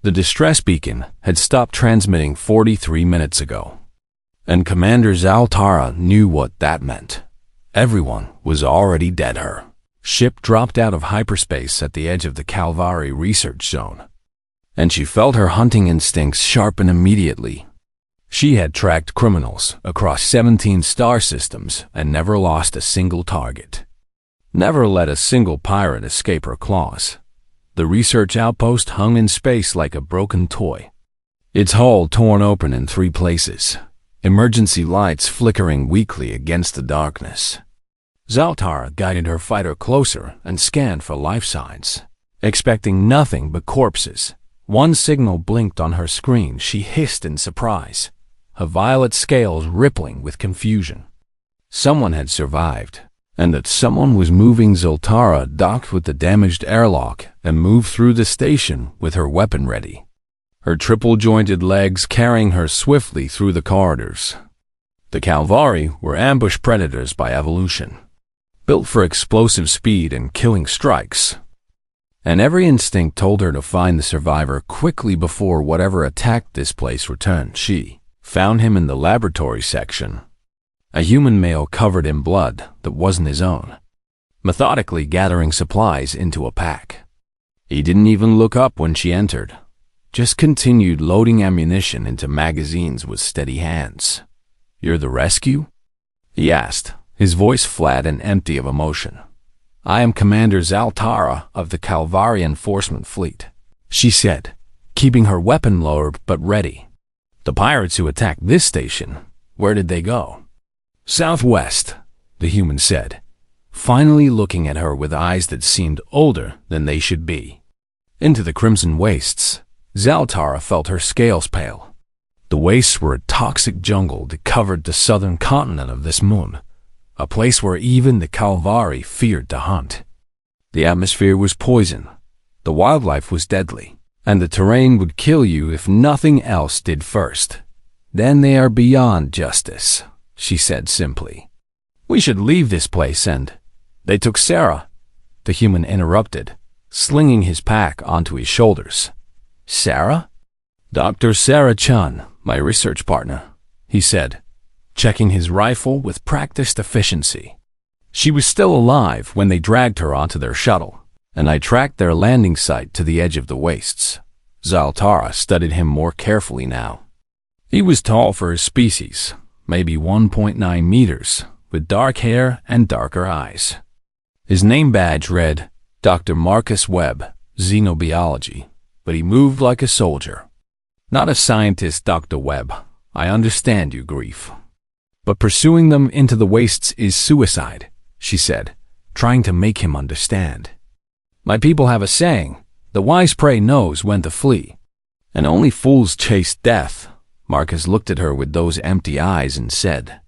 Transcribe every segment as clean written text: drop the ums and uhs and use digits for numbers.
The distress beacon had stopped transmitting 43 minutes ago, and Commander Zaltara knew what that meant. Everyone was already dead. Her ship dropped out of hyperspace at the edge of the Calvary research zone, and she felt her hunting instincts sharpen immediately. She had tracked criminals across 17 star systems and never lost a single target. Never let a single pirate escape her claws. The research outpost hung in space like a broken toy, its hull torn open in 3 places, emergency lights flickering weakly against the darkness. Zaltara guided her fighter closer and scanned for life signs, expecting nothing but corpses. One signal blinked on her screen. She hissed in surprise, her violet scales rippling with confusion. Someone had survived, and that someone was moving. Zaltara docked with the damaged airlock and moved through the station with her weapon ready, her triple-jointed legs carrying her swiftly through the corridors. The Calvary were ambush predators by evolution, built for explosive speed and killing strikes, and every instinct told her to find the survivor quickly before whatever attacked this place returned. She found him in the laboratory section, a human male covered in blood that wasn't his own, methodically gathering supplies into a pack. He didn't even look up when she entered, just continued loading ammunition into magazines with steady hands. "You're the rescue?" he asked, his voice flat and empty of emotion. "I am Commander Zaltara of the Calvary Enforcement Fleet," she said, keeping her weapon lowered but ready. "The pirates who attacked this station, where did they go?" "Southwest," the human said, finally looking at her with eyes that seemed older than they should be. "Into the Crimson Wastes." Zaltara felt her scales pale. The wastes were a toxic jungle that covered the southern continent of this moon, a place where even the Calvary feared to hunt. The atmosphere was poison, the wildlife was deadly, and the terrain would kill you if nothing else did first. "Then they are beyond justice," she said simply. "We should leave this place and—" "They took Sarah," the human interrupted, slinging his pack onto his shoulders. "Sarah?" "Dr. Sarah Chun, my research partner," he said, checking his rifle with practiced efficiency. "She was still alive when they dragged her onto their shuttle, and I tracked their landing site to the edge of the wastes." Zaltara studied him more carefully now. He was tall for his species, maybe 1.9 meters, with dark hair and darker eyes. His name badge read, Dr. Marcus Webb, Xenobiology, but he moved like a soldier. "Not a scientist, Dr. Webb. I understand your grief. But pursuing them into the wastes is suicide," she said, trying to make him understand. "My people have a saying, the wise prey knows when to flee, and only fools chase death." Marcus looked at her with those empty eyes and said,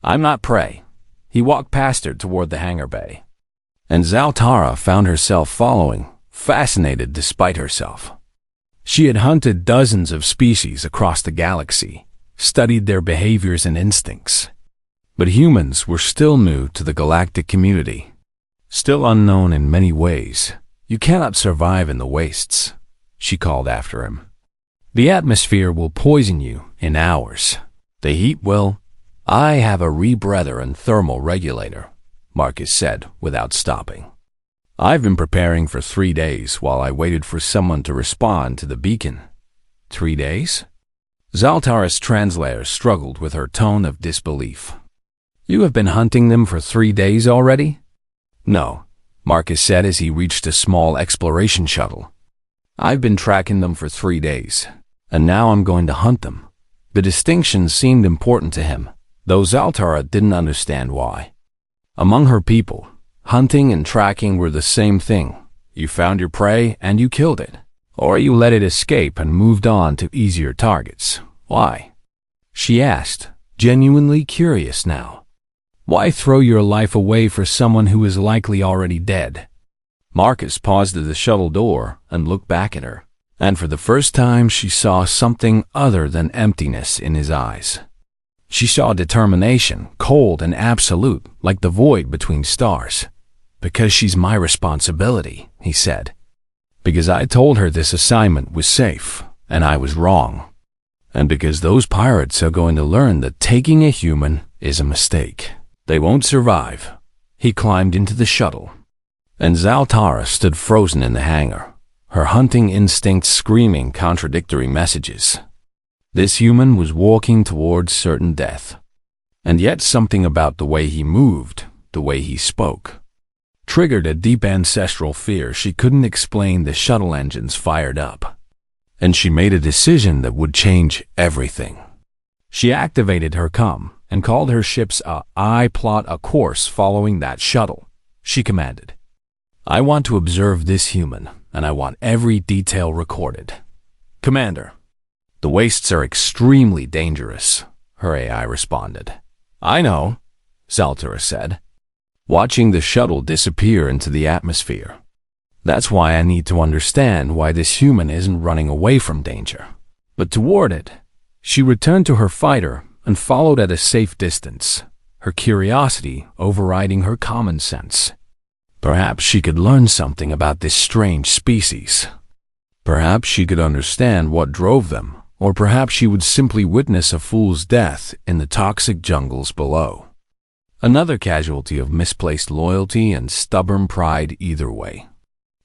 "I'm not prey." He walked past her toward the hangar bay, and Zaltara found herself following, fascinated despite herself. She had hunted dozens of species across the galaxy, studied their behaviors and instincts. But humans were still new to the galactic community, still unknown in many ways. "You cannot survive in the wastes," she called after him. "The atmosphere will poison you in hours. The heat will—" "I have a rebreather and thermal regulator," Marcus said without stopping. "I've been preparing for 3 days while I waited for someone to respond to the beacon." "3 days?" Zaltara's translator struggled with her tone of disbelief. "You have been hunting them for 3 days already?" "No," Marcus said as he reached a small exploration shuttle. "I've been tracking them for 3 days, and now I'm going to hunt them." The distinction seemed important to him, though Zaltara didn't understand why. Among her people, hunting and tracking were the same thing. You found your prey and you killed it, or you let it escape and moved on to easier targets. "Why?" she asked, genuinely curious now. "Why throw your life away for someone who is likely already dead?" Marcus paused at the shuttle door and looked back at her, and for the first time she saw something other than emptiness in his eyes. She saw determination, cold and absolute, like the void between stars. "Because she's my responsibility," he said. Because I told her this assignment was safe, and I was wrong. And because those pirates are going to learn that taking a human is a mistake. They won't survive. He climbed into the shuttle, and Zaltara stood frozen in the hangar, her hunting instincts screaming contradictory messages. This human was walking towards certain death, and yet something about the way he moved, the way he spoke, triggered a deep ancestral fear she couldn't explain. The shuttle engines fired up, and she made a decision that would change everything. She activated her comm and called her ships I plot a course following that shuttle. She commanded, "I want to observe this human, and I want every detail recorded." "Commander, the wastes are extremely dangerous," her AI responded. "I know," Zaltara said, watching the shuttle disappear into the atmosphere. "That's why I need to understand why this human isn't running away from danger, but toward it." She returned to her fighter and followed at a safe distance, her curiosity overriding her common sense. Perhaps she could learn something about this strange species. Perhaps she could understand what drove them, or perhaps she would simply witness a fool's death in the toxic jungles below. Another casualty of misplaced loyalty and stubborn pride either way.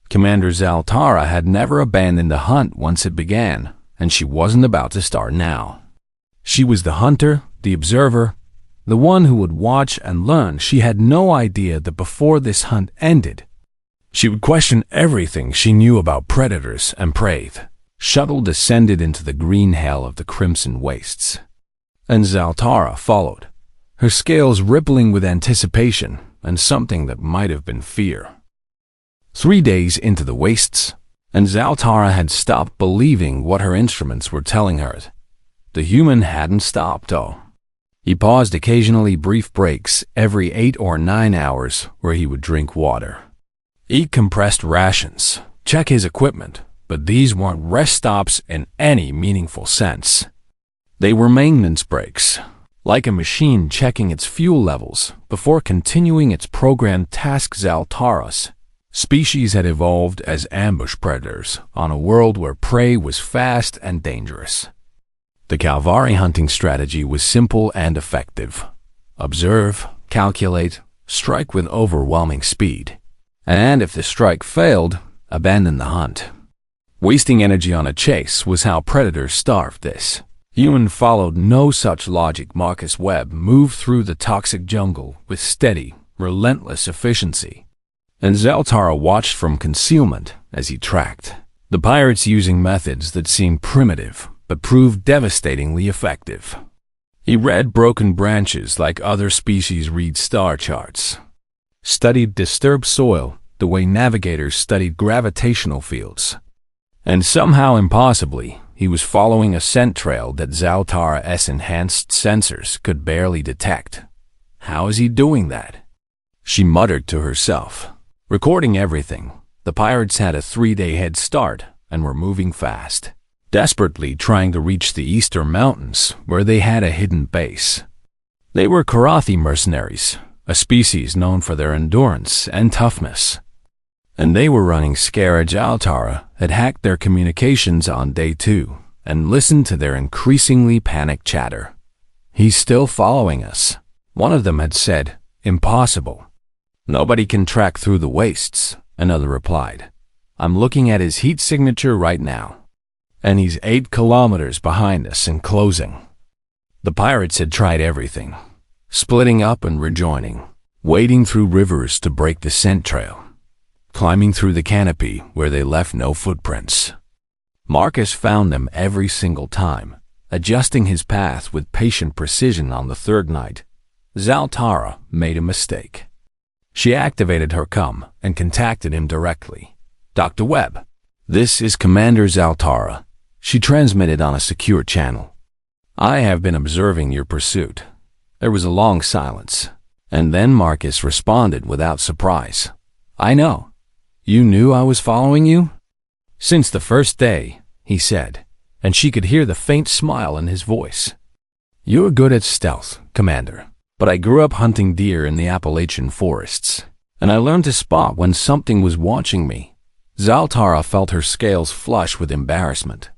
Commander Zaltara had never abandoned the hunt once it began, and she wasn't about to start now. She was the hunter, the observer, the one who would watch and learn. She had no idea that before this hunt ended, she would question everything she knew about predators and prey. Shuttle descended into the green hell of the crimson wastes, and Zaltara followed, her scales rippling with anticipation and something that might have been fear. 3 days into the wastes, and Zaltara had stopped believing what her instruments were telling her. The human hadn't stopped, though. He paused occasionally, brief breaks every 8 or 9 hours where he would drink water, eat compressed rations, check his equipment, but these weren't rest stops in any meaningful sense. They were maintenance breaks, like a machine checking its fuel levels before continuing its programmed task. Zaltara's species had evolved as ambush predators on a world where prey was fast and dangerous. The Calvari hunting strategy was simple and effective. Observe, calculate, strike with overwhelming speed. And if the strike failed, abandon the hunt. Wasting energy on a chase was how predators starved this. Human followed no such logic. Marcus Webb moved through the toxic jungle with steady, relentless efficiency, and Zaltara watched from concealment as he tracked the pirates using methods that seemed primitive but proved devastatingly effective. He read broken branches like other species read star charts, studied disturbed soil the way navigators studied gravitational fields, and somehow impossibly, he was following a scent trail that Zaltara's enhanced sensors could barely detect. How is he doing that? She muttered to herself. Recording everything, the pirates had a 3-day head start and were moving fast, desperately trying to reach the eastern mountains where they had a hidden base. They were Karathi mercenaries, a species known for their endurance and toughness, and they were running scared. Zaltara had hacked their communications on day 2 and listened to their increasingly panicked chatter. "He's still following us," one of them had said. "Impossible. Nobody can track through the wastes," another replied. "I'm looking at his heat signature right now, and he's 8 kilometers behind us and closing." The pirates had tried everything, splitting up and rejoining, wading through rivers to break the scent trail, climbing through the canopy where they left no footprints. Marcus found them every single time, adjusting his path with patient precision. On the 3rd night, Zaltara made a mistake. She activated her comm and contacted him directly. "Dr. Webb, this is Commander Zaltara," she transmitted on a secure channel. "I have been observing your pursuit." There was a long silence, and then Marcus responded without surprise. "I know. You knew I was following you?" "Since the first day," he said, and she could hear the faint smile in his voice. "You're good at stealth, Commander, but I grew up hunting deer in the Appalachian forests, and I learned to spot when something was watching me. Zaltara felt her scales flush with embarrassment.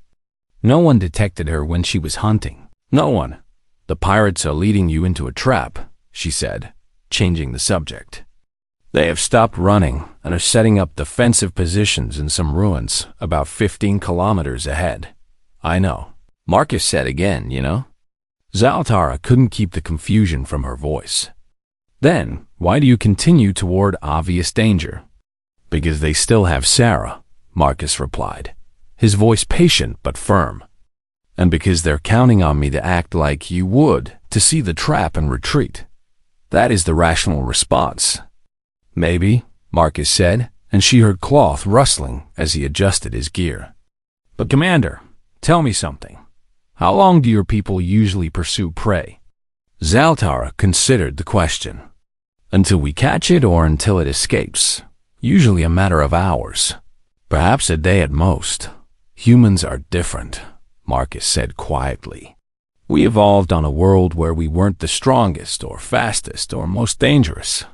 No one detected her when she was hunting. No one. The pirates are leading you into a trap, she said, changing the subject. They have stopped running and are setting up defensive positions in some ruins about 15 kilometers ahead. I know. Marcus said again, you know? Zaltara couldn't keep the confusion from her voice. Then, why do you continue toward obvious danger? Because they still have Sarah, Marcus replied, his voice patient but firm. And because they're counting on me to act like you would, to see the trap and retreat. That is the rational response. Maybe, Marcus said, and she heard cloth rustling as he adjusted his gear. But Commander, tell me something. How long do your people usually pursue prey? Zaltara considered the question. Until we catch it or until it escapes. Usually a matter of hours. Perhaps a day at most. Humans are different, Marcus said quietly. We evolved on a world where we weren't the strongest or fastest or most dangerous.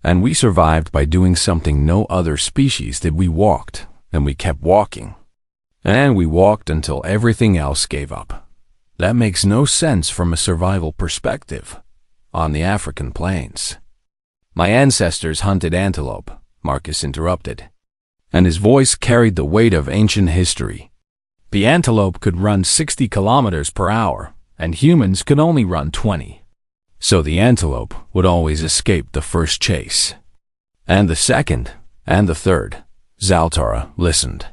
And we survived by doing something no other species did. We walked, and we kept walking. And we walked until everything else gave up. That makes no sense from a survival perspective. On the African plains. My ancestors hunted antelope, Marcus interrupted. And his voice carried the weight of ancient history. The antelope could run 60 kilometers per hour, and humans could only run 20. So the antelope would always escape the first chase. And the second, and the third. Zaltara listened.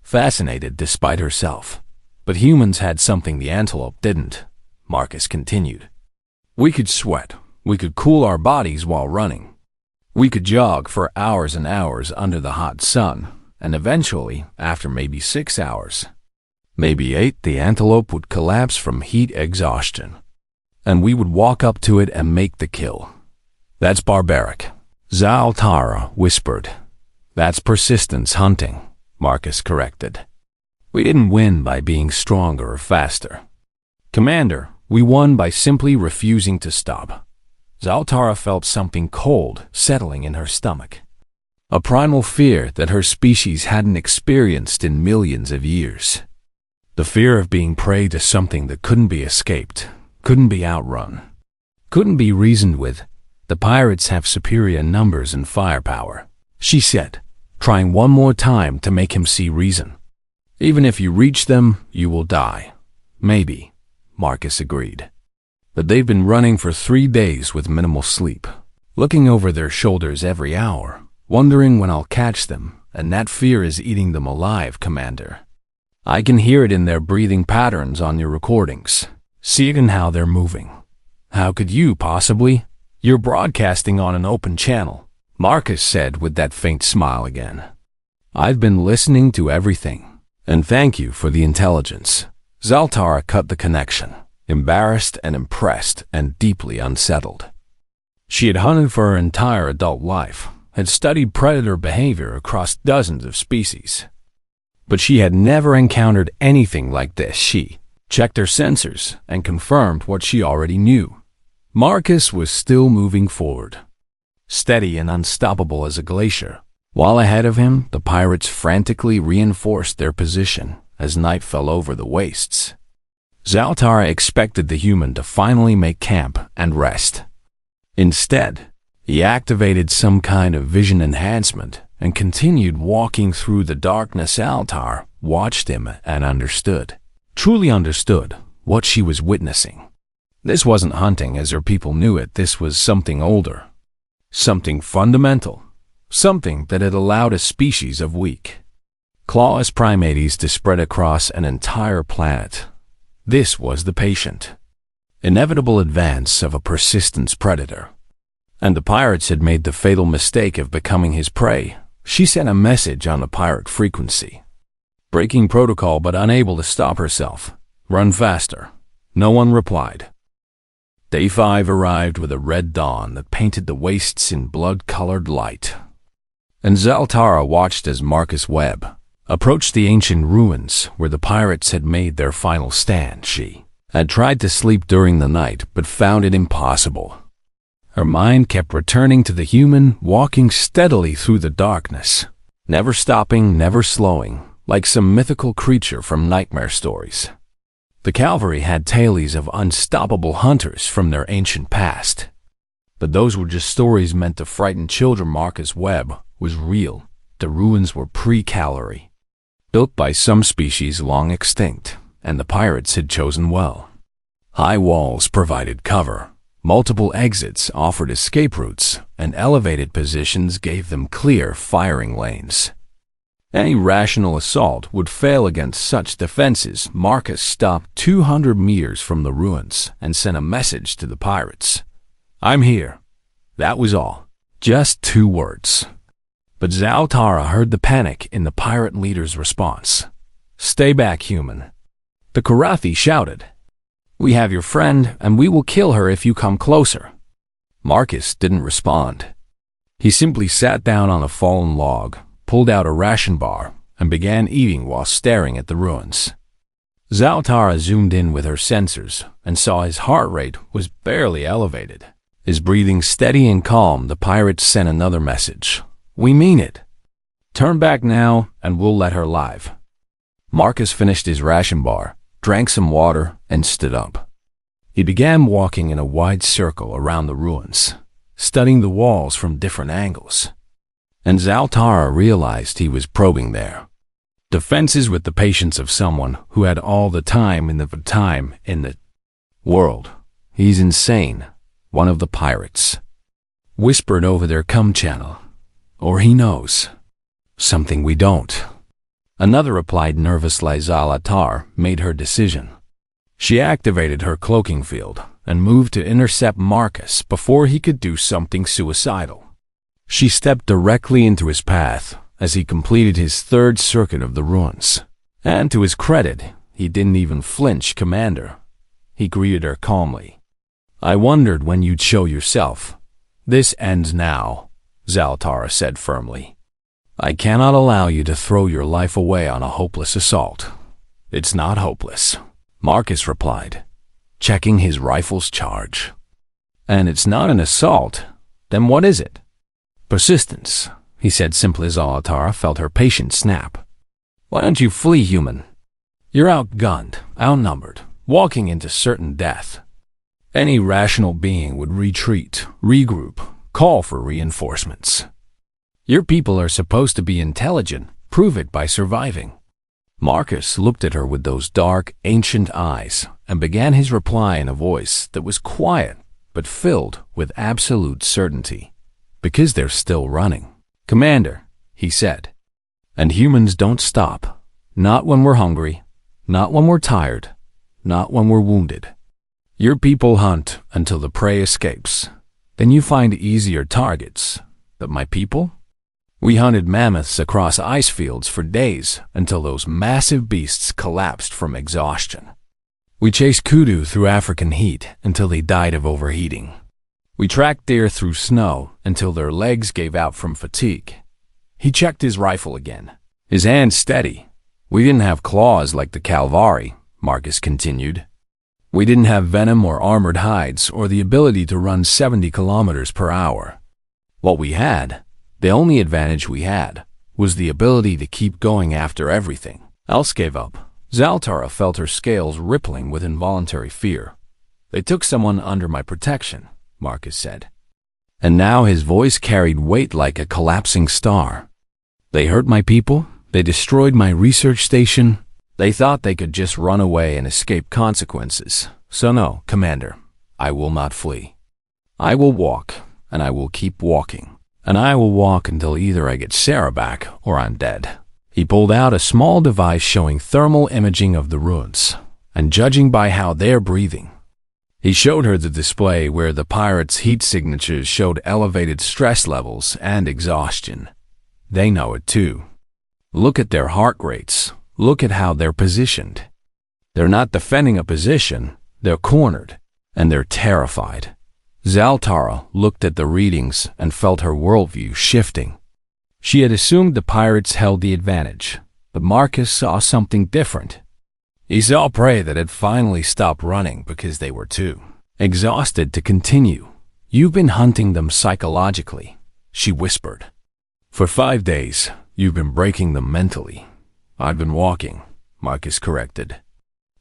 Fascinated despite herself. But humans had something the antelope didn't, Marcus continued. We could sweat. We could cool our bodies while running. We could jog for hours and hours under the hot sun, and eventually, after maybe 6 hours, maybe 8, the antelope would collapse from heat exhaustion. And we would walk up to it and make the kill. That's barbaric, Zaltara whispered. That's persistence hunting, Marcus corrected. We didn't win by being stronger or faster. Commander, we won by simply refusing to stop. Zaltara felt something cold settling in her stomach. A primal fear that her species hadn't experienced in millions of years. The fear of being prey to something that couldn't be escaped, couldn't be outrun, couldn't be reasoned with. The pirates have superior numbers and firepower, she said, trying one more time to make him see reason. Even if you reach them, you will die. Maybe, Marcus agreed. But they've been running for 3 days with minimal sleep, looking over their shoulders every hour, wondering when I'll catch them, and that fear is eating them alive, Commander. I can hear it in their breathing patterns on your recordings. See it in how they're moving. How could you possibly? You're broadcasting on an open channel, Marcus said with that faint smile again. I've been listening to everything. And thank you for the intelligence. Zaltara cut the connection, embarrassed and impressed and deeply unsettled. She had hunted for her entire adult life, had studied predator behavior across dozens of species. But she had never encountered anything like this. She checked her sensors and confirmed what she already knew. Marcus was still moving forward, steady and unstoppable as a glacier. While ahead of him, the pirates frantically reinforced their position as night fell over the wastes. Zaltara expected the human to finally make camp and rest. Instead, he activated some kind of vision enhancement and continued walking through the darkness. Zaltara watched him and understood, truly understood, what she was witnessing. This wasn't hunting as her people knew it. This was something older, something fundamental. Something that had allowed a species of weak, clawless primates to spread across an entire planet. This was the patient, inevitable advance of a persistence predator. And the pirates had made the fatal mistake of becoming his prey. She sent a message on the pirate frequency. Breaking protocol but unable to stop herself. Run faster. No one replied. Day 5 arrived with a red dawn that painted the wastes in blood-colored light. And Zaltara watched as Marcus Webb approached the ancient ruins where the pirates had made their final stand. She had tried to sleep during the night but found it impossible. Her mind kept returning to the human walking steadily through the darkness, never stopping, never slowing, like some mythical creature from nightmare stories. The cavalry had tales of unstoppable hunters from their ancient past. But those were just stories meant to frighten children. Marcus Webb was real. The ruins were pre-Calvary, built by some species long extinct, and the pirates had chosen well. High walls provided cover, multiple exits offered escape routes, and elevated positions gave them clear firing lanes. Any rational assault would fail against such defenses. Marcus stopped 200 meters from the ruins and sent a message to the pirates. "I'm here." That was all. Just 2 words. But Zaltara heard the panic in the pirate leader's response. "Stay back, human." The Karathi shouted, "We have your friend, and we will kill her if you come closer." Marcus didn't respond. He simply sat down on a fallen log, pulled out a ration bar, and began eating while staring at the ruins. Zaltara zoomed in with her sensors and saw his heart rate was barely elevated. His breathing steady and calm. The pirates sent another message. "We mean it. Turn back now, and we'll let her live." Marcus finished his ration bar, drank some water, and stood up. He began walking in a wide circle around the ruins, studying the walls from different angles. And Zaltara realized he was probing their defenses with the patience of someone who had all the time in the world. "He's insane," one of the pirates whispered over their comm channel. "Or he knows something we don't." Another replied nervously. Zaltara made her decision. She activated her cloaking field and moved to intercept Marcus before he could do something suicidal. She stepped directly into his path as he completed his 3rd circuit of the ruins. And to his credit, he didn't even flinch. "Commander," he greeted her calmly. "I wondered when you'd show yourself." "This ends now," Zaltara said firmly. "I cannot allow you to throw your life away on a hopeless assault." "It's not hopeless," Marcus replied, checking his rifle's charge. "And it's not an assault. Then what is it?" "Persistence," he said simply. Zaltara felt her patience snap. "Why don't you flee, human? You're outgunned, outnumbered, walking into certain death. Any rational being would retreat, regroup, call for reinforcements. Your people are supposed to be intelligent. Prove it by surviving." Marcus looked at her with those dark, ancient eyes and began his reply in a voice that was quiet but filled with absolute certainty. "Because they're still running." "Commander," he said, "and humans don't stop. Not when we're hungry, not when we're tired, not when we're wounded. Your people hunt until the prey escapes. Then you find easier targets. But my people? We hunted mammoths across ice fields for days until those massive beasts collapsed from exhaustion. We chased kudu through African heat until they died of overheating. We tracked deer through snow until their legs gave out from fatigue." He checked his rifle again, his hand steady. "We didn't have claws like the cavalry," Marcus continued. "We didn't have venom or armored hides or the ability to run 70 kilometers per hour. What we had, the only advantage we had, was the ability to keep going after everything else gave up." Zaltara felt her scales rippling with involuntary fear. "They took someone under my protection," Marcus said. And now his voice carried weight like a collapsing star. "They hurt my people. They destroyed my research station. They thought they could just run away and escape consequences. So no, Commander, I will not flee. I will walk, and I will keep walking. And I will walk until either I get Sarah back or I'm dead." He pulled out a small device showing thermal imaging of the ruins, and judging by how they're breathing. He showed her the display where the pirates' heat signatures showed elevated stress levels and exhaustion. They know it too. Look at their heart rates. Look at how they're positioned. They're not defending a position. They're cornered, and they're terrified. Zaltara looked at the readings and felt her worldview shifting. She had assumed the pirates held the advantage, but Marcus saw something different. He saw prey that had finally stopped running because they were too exhausted to continue. "You've been hunting them psychologically," she whispered. "For 5 days, You've been breaking them mentally. I've been walking, Marcus corrected.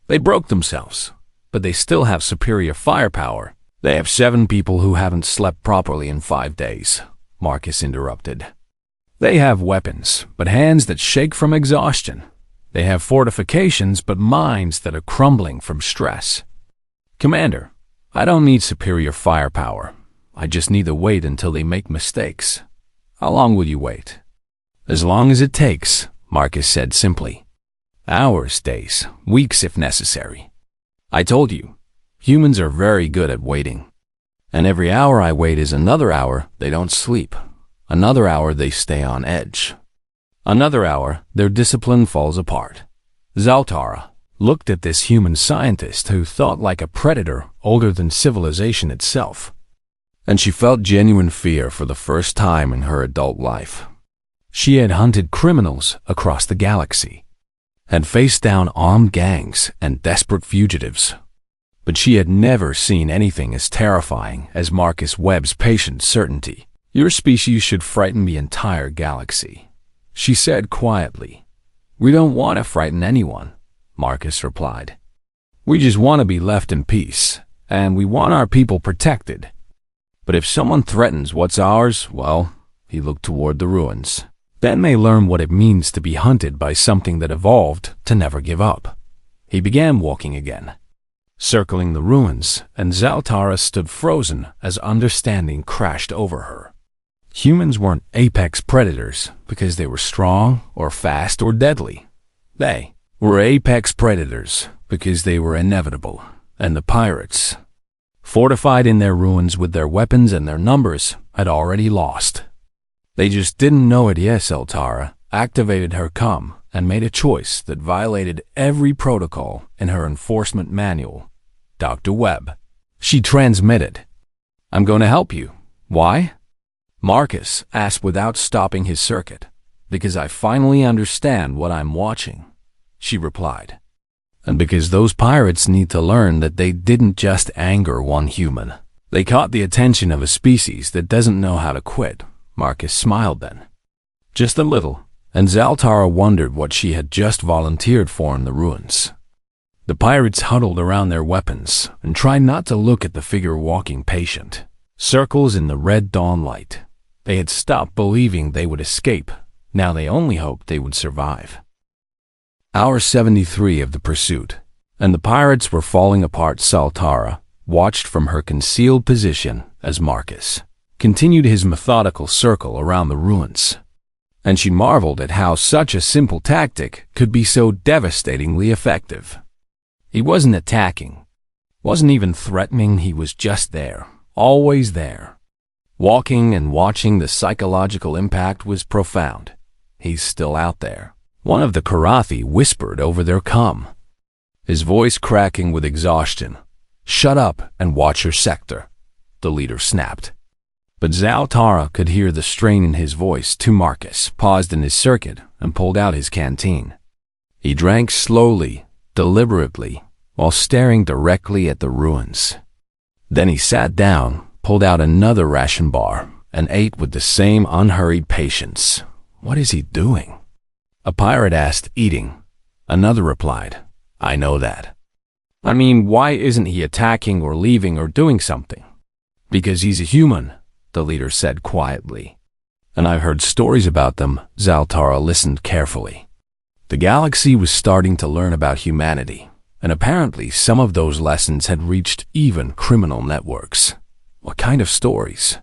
They broke themselves, but they still have superior firepower. They have 7 people who haven't slept properly in 5 days, Marcus interrupted. They have weapons, but hands that shake from exhaustion. They have fortifications, but minds that are crumbling from stress. Commander, I don't need superior firepower. I just need to wait until they make mistakes. How long will you wait? As long as it takes, Marcus said simply. Hours, days, weeks if necessary. I told you, humans are very good at waiting. And every hour I wait is another hour they don't sleep. Another hour they stay on edge. Another hour their discipline falls apart. Zaltara looked at this human scientist who thought like a predator older than civilization itself. And she felt genuine fear for the first time in her adult life. She had hunted criminals across the galaxy, had faced down armed gangs and desperate fugitives. But she had never seen anything as terrifying as Marcus Webb's patient certainty. Your species should frighten the entire galaxy, she said quietly. We don't want to frighten anyone, Marcus replied. We just want to be left in peace, and we want our people protected. But if someone threatens what's ours, well, he looked toward the ruins. Then they learn what it means to be hunted by something that evolved to never give up. He began walking again, circling the ruins, and Zaltara stood frozen as understanding crashed over her. Humans weren't apex predators because they were strong or fast or deadly. They were apex predators because they were inevitable, and the pirates, fortified in their ruins with their weapons and their numbers, had already lost. They just didn't know it yet. Zaltara activated her comm and made a choice that violated every protocol in her enforcement manual. Dr. Webb. She transmitted. I'm going to help you. Why? Marcus asked without stopping his circuit. Because I finally understand what I'm watching, she replied. And because those pirates need to learn that they didn't just anger one human. They caught the attention of a species that doesn't know how to quit. Marcus smiled then. Just a little, and Zaltara wondered what she had just volunteered for in the ruins. The pirates huddled around their weapons and tried not to look at the figure walking patient. Circles in the red dawn light. They had stopped believing they would escape. Now they only hoped they would survive. Hour 73 of the pursuit, and the pirates were falling apart. Zaltara watched from her concealed position as Marcus continued his methodical circle around the ruins. And she marveled at how such a simple tactic could be so devastatingly effective. He wasn't attacking, wasn't even threatening. He was just there, always there. Walking and watching. The psychological impact was profound. He's still out there, one of the Karathi whispered over their comm, his voice cracking with exhaustion. Shut up and watch your sector, the leader snapped. But Zaltara could hear the strain in his voice. Marcus paused in his circuit and pulled out his canteen. He drank slowly, deliberately, while staring directly at the ruins. Then he sat down, pulled out another ration bar, and ate with the same unhurried patience. What is he doing? A pirate asked, eating. Another replied, I know that. I mean, why isn't he attacking or leaving or doing something? Because he's a human, the leader said quietly. And I've heard stories about them. Zaltara listened carefully. The galaxy was starting to learn about humanity, and apparently some of those lessons had reached even criminal networks. What kind of stories?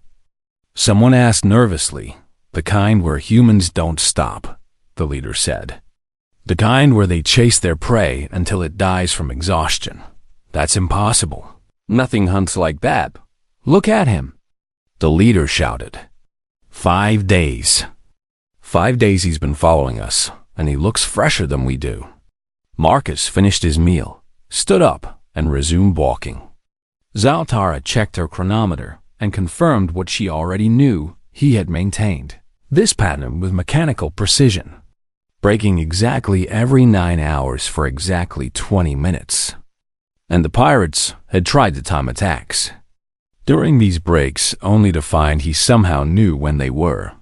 Someone asked nervously. The kind where humans don't stop, the leader said. The kind where they chase their prey until it dies from exhaustion. That's impossible. Nothing hunts like that. Look at him, the leader shouted. 5 days. 5 days he's been following us, and he looks fresher than we do. Marcus finished his meal, stood up, and resumed walking. Zaltara checked her chronometer and confirmed what she already knew he had maintained. This pattern with mechanical precision, breaking exactly every 9 hours for exactly 20 minutes. And the pirates had tried to time attacks during these breaks only to find he somehow knew when they were.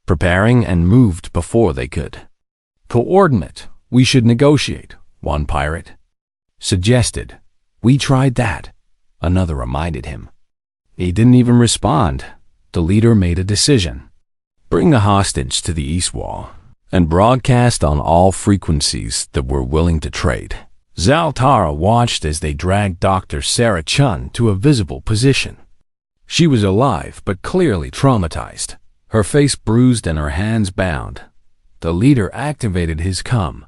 preparing and moved before they could. "Coordinate. We should negotiate," one pirate suggested. "We tried that," another reminded him. He didn't even respond. The leader made a decision. "Bring the hostage to the east wall and broadcast on all frequencies that were willing to trade." Zaltara watched as they dragged Dr. Sarah Chun to a visible position. She was alive but clearly traumatized, her face bruised and her hands bound. The leader activated his comm.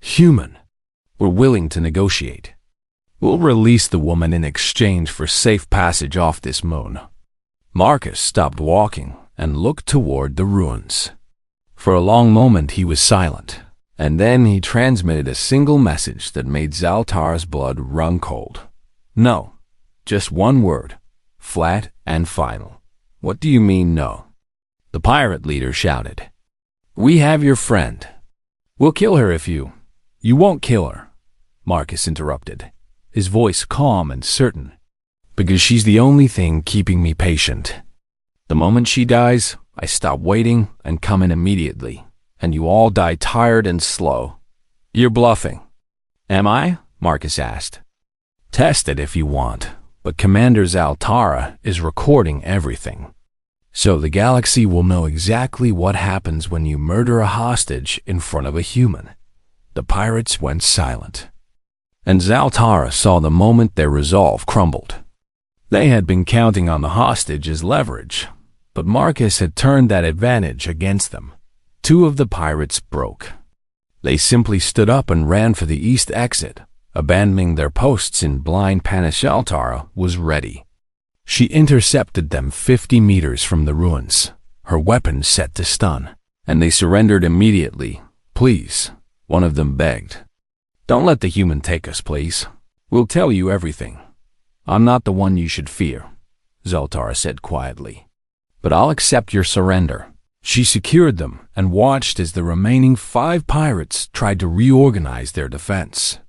"Human, we're willing to negotiate. We'll release the woman in exchange for safe passage off this moon." Marcus stopped walking and looked toward the ruins. For a long moment he was silent, and then he transmitted a single message that made Zaltara's blood run cold. "No." Just one word, flat and final. "What do you mean, no?" The pirate leader shouted. "We have your friend. We'll kill her if you..." "You won't kill her," Marcus interrupted, his voice calm and certain, "because she's the only thing keeping me patient. The moment she dies, I stop waiting and come in immediately, and you all die tired and slow." "You're bluffing." "Am I?" Marcus asked. "Test it if you want, but Commander Zaltara is recording everything. So the galaxy will know exactly what happens when you murder a hostage in front of a human." The pirates went silent, and Zaltara saw the moment their resolve crumbled. They had been counting on the hostage as leverage, but Marcus had turned that advantage against them. Two of the pirates broke. They simply stood up and ran for the east exit, abandoning their posts in blind panic. Zaltara was ready. She intercepted them 50 meters from the ruins, her weapon set to stun, and they surrendered immediately. "Please," one of them begged. "Don't let the human take us, please. We'll tell you everything. I'm not the one you should fear," Zaltara said quietly. "But I'll accept your surrender." She secured them and watched as the remaining 5 pirates tried to reorganize their defense.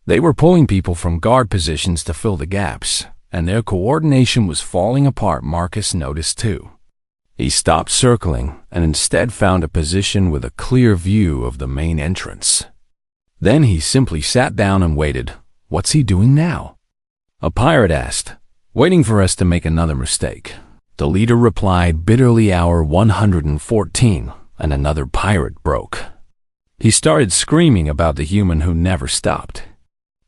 They were pulling people from guard positions to fill the gaps, and their coordination was falling apart. Marcus noticed too. He stopped circling and instead found a position with a clear view of the main entrance. Then he simply sat down and waited. "What's he doing now?" a pirate asked. "Waiting for us to make another mistake." The leader replied bitterly. "Hour 114, and another pirate broke." He started screaming about the human who never stopped,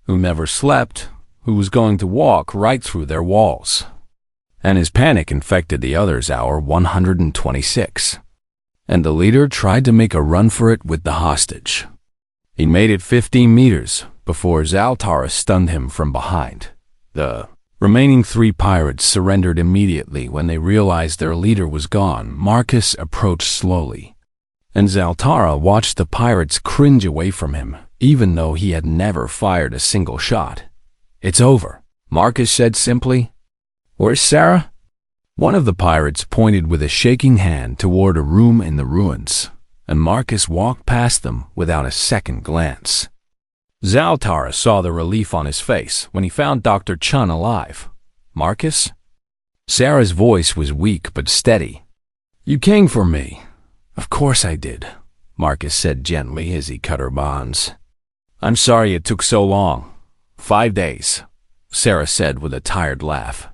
who never slept, who was going to walk right through their walls. And his panic infected the others. Hour 126. And the leader tried to make a run for it with the hostage. He made it 15 meters before Zaltara stunned him from behind. The remaining 3 pirates surrendered immediately when they realized their leader was gone. Marcus approached slowly, and Zaltara watched the pirates cringe away from him, even though he had never fired a single shot. "It's over," Marcus said simply. "Where's Sarah?" One of the pirates pointed with a shaking hand toward a room in the ruins, and Marcus walked past them without a second glance. Zaltara saw the relief on his face when he found Dr. Chun alive. "Marcus?" Sarah's voice was weak but steady. "You came for me." "Of course I did," Marcus said gently as he cut her bonds. "I'm sorry it took so long. 5 days, Sarah said with a tired laugh.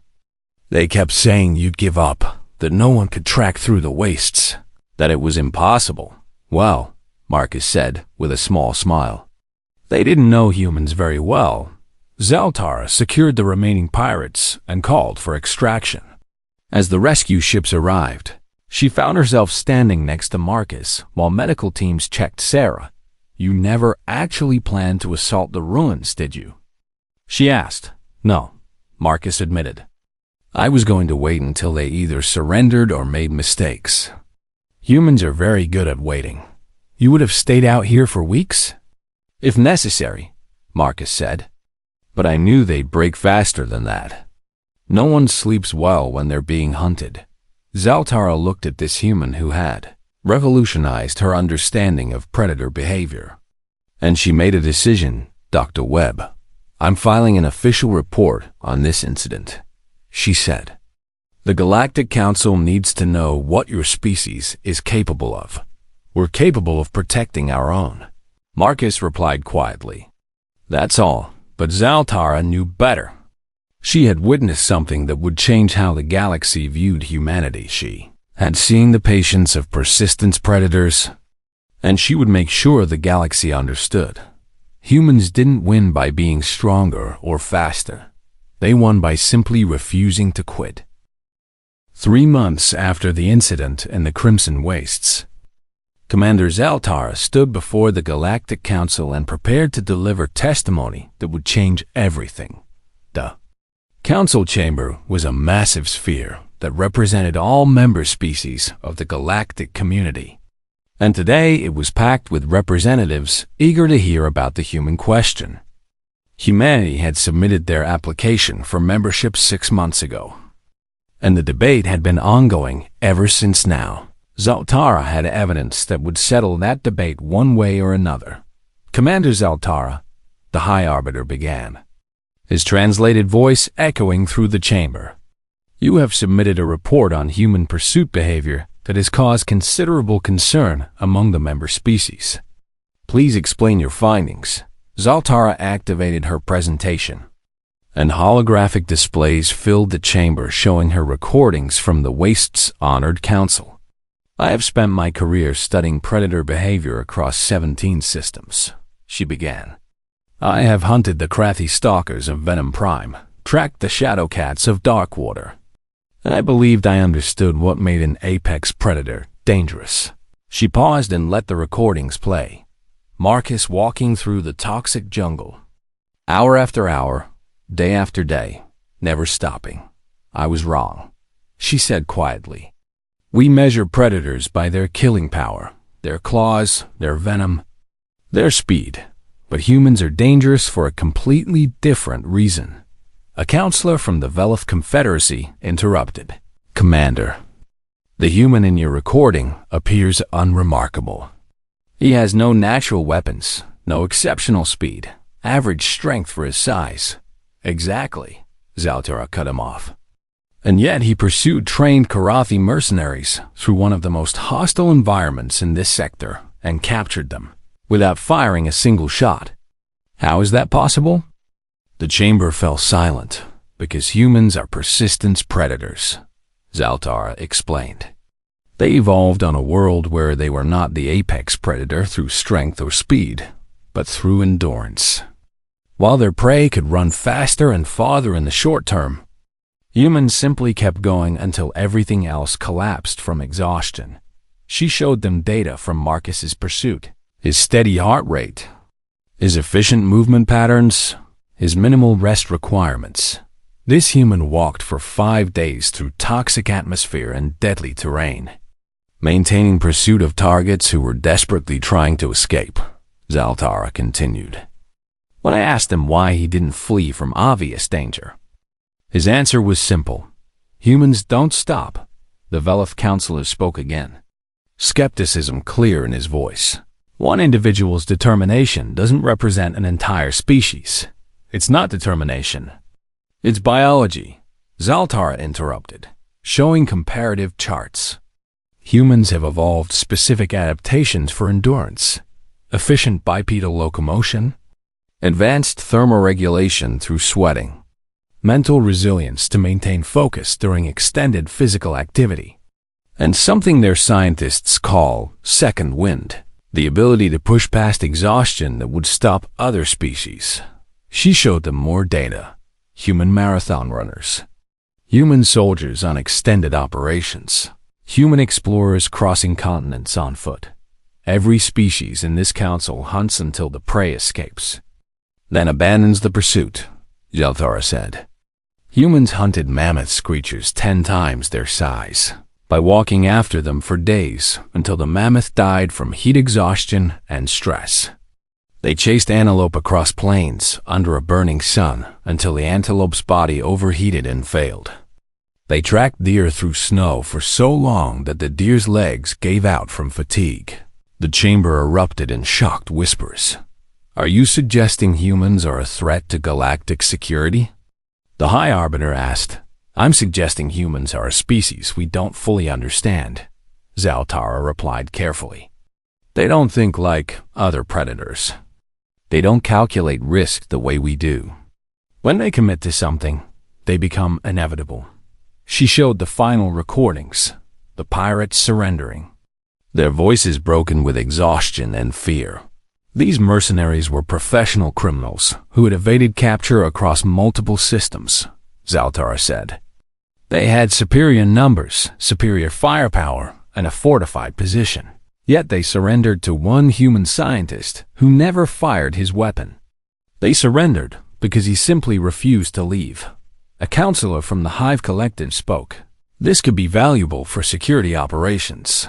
"They kept saying you'd give up, that no one could track through the wastes, that it was impossible." "Well," Marcus said with a small smile, "they didn't know humans very well." Zaltara secured the remaining pirates and called for extraction. As the rescue ships arrived, she found herself standing next to Marcus while medical teams checked Sarah. "You never actually planned to assault the ruins, did you?" she asked. "No," Marcus admitted. "I was going to wait until they either surrendered or made mistakes. Humans are very good at waiting." "You would have stayed out here for weeks?" "If necessary," Marcus said. "But I knew they'd break faster than that. No one sleeps well when they're being hunted." Zaltara looked at this human who had revolutionized her understanding of predator behavior. And she made a decision. "Dr. Webb, I'm filing an official report on this incident," she said. The Galactic Council needs to know what your species is capable of. We're capable of protecting our own. Marcus replied quietly. That's all, but Zaltara knew better. She had witnessed something that would change how the galaxy viewed humanity. She had seen the patience of persistent predators, and she would make sure the galaxy understood. Humans didn't win by being stronger or faster. They won by simply refusing to quit. 3 months after the incident in the Crimson Wastes, Commander Zaltara stood before the Galactic Council and prepared to deliver testimony that would change everything. The Council Chamber was a massive sphere that represented all member species of the galactic community. And today it was packed with representatives eager to hear about the human question. Humanity had submitted their application for membership 6 months ago, and the debate had been ongoing ever since. Now Zaltara had evidence that would settle that debate one way or another. Commander Zaltara, the High Arbiter began, his translated voice echoing through the chamber. You have submitted a report on human pursuit behavior that has caused considerable concern among the member species. Please explain your findings. Zaltara activated her presentation, and holographic displays filled the chamber showing her recordings from the Wastes Honored Council. I have spent my career studying predator behavior across 17 systems, she began. I have hunted the crafty stalkers of Venom Prime, tracked the shadow cats of Darkwater, and I believed I understood what made an apex predator dangerous. She paused and let the recordings play. Marcus walking through the toxic jungle, hour after hour, day after day, never stopping. I was wrong, she said quietly. We measure predators by their killing power, their claws, their venom, their speed. But humans are dangerous for a completely different reason. A counselor from the Velith Confederacy interrupted. Commander, the human in your recording appears unremarkable. He has no natural weapons, no exceptional speed, average strength for his size. Exactly, Zaltara cut him off. And yet he pursued trained Karathi mercenaries through one of the most hostile environments in this sector and captured them, without firing a single shot. How is that possible? The chamber fell silent, because humans are persistent predators, Zaltara explained. They evolved on a world where they were not the apex predator through strength or speed, but through endurance. While their prey could run faster and farther in the short term, humans simply kept going until everything else collapsed from exhaustion. She showed them data from Marcus's pursuit. His steady heart rate, his efficient movement patterns, his minimal rest requirements. This human walked for 5 days through toxic atmosphere and deadly terrain, maintaining pursuit of targets who were desperately trying to escape, Zaltara continued. When I asked him why he didn't flee from obvious danger, his answer was simple. Humans don't stop. The Velith counselor spoke again, skepticism clear in his voice. One individual's determination doesn't represent an entire species. It's not determination. It's biology, Zaltara interrupted, showing comparative charts. Humans have evolved specific adaptations for endurance, efficient bipedal locomotion, advanced thermoregulation through sweating, mental resilience to maintain focus during extended physical activity, and something their scientists call second wind, the ability to push past exhaustion that would stop other species. She showed them more data. Human marathon runners, human soldiers on extended operations, human explorers crossing continents on foot. Every species in this council hunts until the prey escapes, then abandons the pursuit, Zaltara said. Humans hunted mammoth creatures 10 times their size by walking after them for days until the mammoth died from heat exhaustion and stress. They chased antelope across plains under a burning sun until the antelope's body overheated and failed. They tracked deer through snow for so long that the deer's legs gave out from fatigue. The chamber erupted in shocked whispers. Are you suggesting humans are a threat to galactic security? The High Arbiter asked, I'm suggesting humans are a species we don't fully understand, Zaltara replied carefully. They don't think like other predators. They don't calculate risk the way we do. When they commit to something, they become inevitable. She showed the final recordings, the pirates surrendering, their voices broken with exhaustion and fear. These mercenaries were professional criminals who had evaded capture across multiple systems, Zaltara said. They had superior numbers, superior firepower, and a fortified position. Yet they surrendered to one human scientist who never fired his weapon. They surrendered because he simply refused to leave. A counselor from the Hive Collective spoke. This could be valuable for security operations.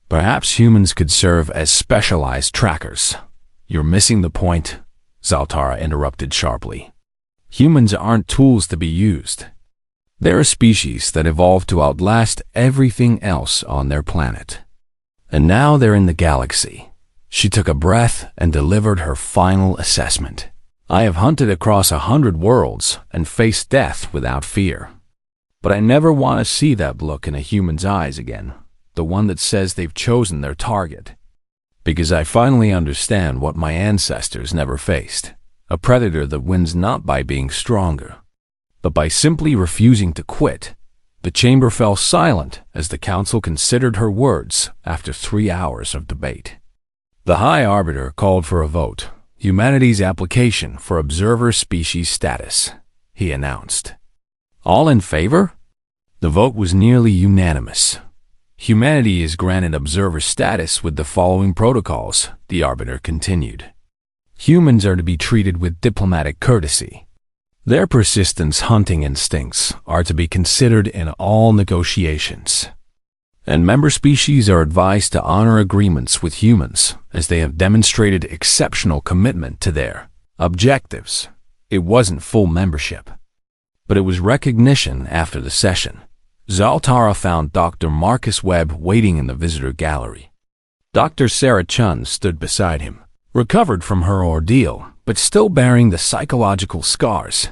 Perhaps humans could serve as specialized trackers. You're missing the point, Zaltara interrupted sharply. Humans aren't tools to be used. They're a species that evolved to outlast everything else on their planet. And now they're in the galaxy. She took a breath and delivered her final assessment. I have hunted across 100 worlds and faced death without fear. But I never want to see that look in a human's eyes again, the one that says they've chosen their target. Because I finally understand what my ancestors never faced, a predator that wins not by being stronger, but by simply refusing to quit. The chamber fell silent as the council considered her words after 3 hours of debate. The High Arbiter called for a vote, humanity's application for observer species status, he announced. All in favor? The vote was nearly unanimous. Humanity is granted observer status with the following protocols, the Arbiter continued. Humans are to be treated with diplomatic courtesy. Their persistence hunting instincts are to be considered in all negotiations. And member species are advised to honor agreements with humans as they have demonstrated exceptional commitment to their objectives. It wasn't full membership, but it was recognition after the session. Zaltara found Dr. Marcus Webb waiting in the visitor gallery. Dr. Sarah Chun stood beside him, recovered from her ordeal, but still bearing the psychological scars.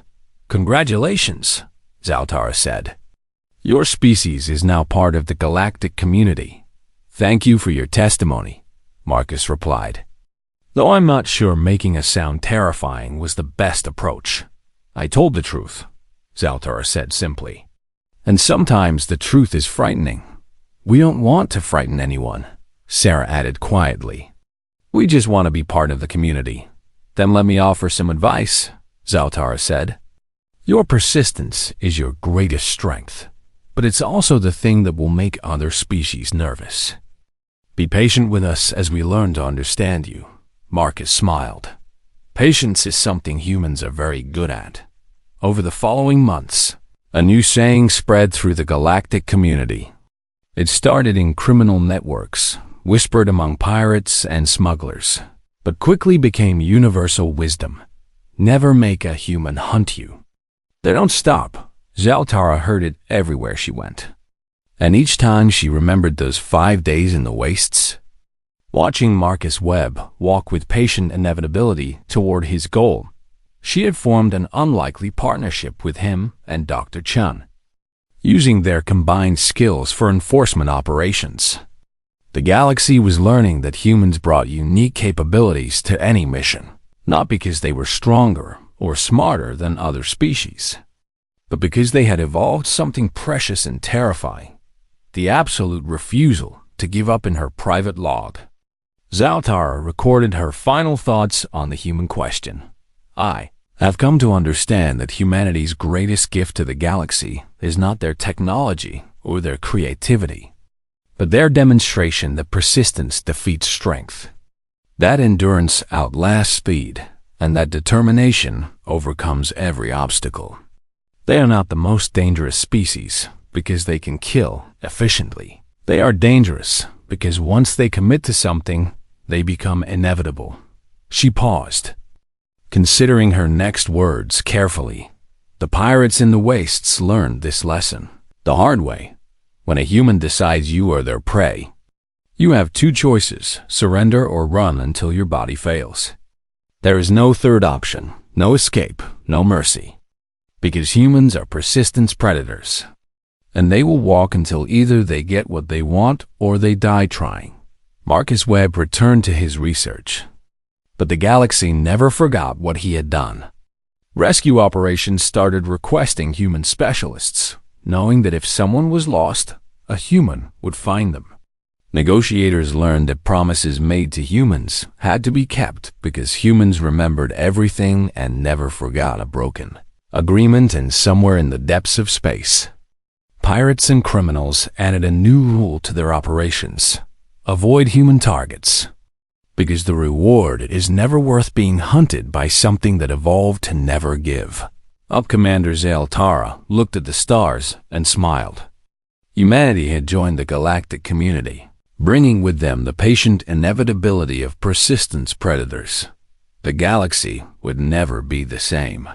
Congratulations, Zaltara said. Your species is now part of the galactic community. Thank you for your testimony, Marcus replied. Though I'm not sure making us sound terrifying was the best approach. I told the truth, Zaltara said simply. And sometimes the truth is frightening. We don't want to frighten anyone, Sarah added quietly. We just want to be part of the community. Then let me offer some advice, Zaltara said. Your persistence is your greatest strength, but it's also the thing that will make other species nervous. Be patient with us as we learn to understand you, Marcus smiled. Patience is something humans are very good at. Over the following months, a new saying spread through the galactic community. It started in criminal networks, whispered among pirates and smugglers, but quickly became universal wisdom. Never make a human hunt you. They don't stop. Zaltara heard it everywhere she went. And each time she remembered those 5 days in the wastes, watching Marcus Webb walk with patient inevitability toward his goal, she had formed an unlikely partnership with him and Dr. Chun, using their combined skills for enforcement operations. The galaxy was learning that humans brought unique capabilities to any mission, not because they were stronger or smarter than other species, but because they had evolved something precious and terrifying, the absolute refusal to give up in her private log. Zaltara recorded her final thoughts on the human question. I have come to understand that humanity's greatest gift to the galaxy is not their technology or their creativity, but their demonstration that persistence defeats strength, that endurance outlasts speed, and that determination overcomes every obstacle. They are not the most dangerous species because they can kill efficiently. They are dangerous because once they commit to something, they become inevitable. She paused, considering her next words carefully. The pirates in the wastes learned this lesson the hard way. When a human decides you are their prey, you have two choices: surrender or run until your body fails. There is no third option, no escape, no mercy. because humans are persistence predators, and they will walk until either they get what they want or they die trying. Marcus Webb returned to his research, but the galaxy never forgot what he had done. Rescue operations started requesting human specialists, knowing that if someone was lost, a human would find them. Negotiators learned that promises made to humans had to be kept because humans remembered everything and never forgot a broken agreement. And somewhere in the depths of space, pirates and criminals added a new rule to their operations: avoid human targets, because the reward is never worth being hunted by something that evolved to never give. Up Commander Zale Tara looked at the stars and smiled. Humanity had joined the galactic community, bringing with them the patient inevitability of persistence predators. The galaxy would never be the same.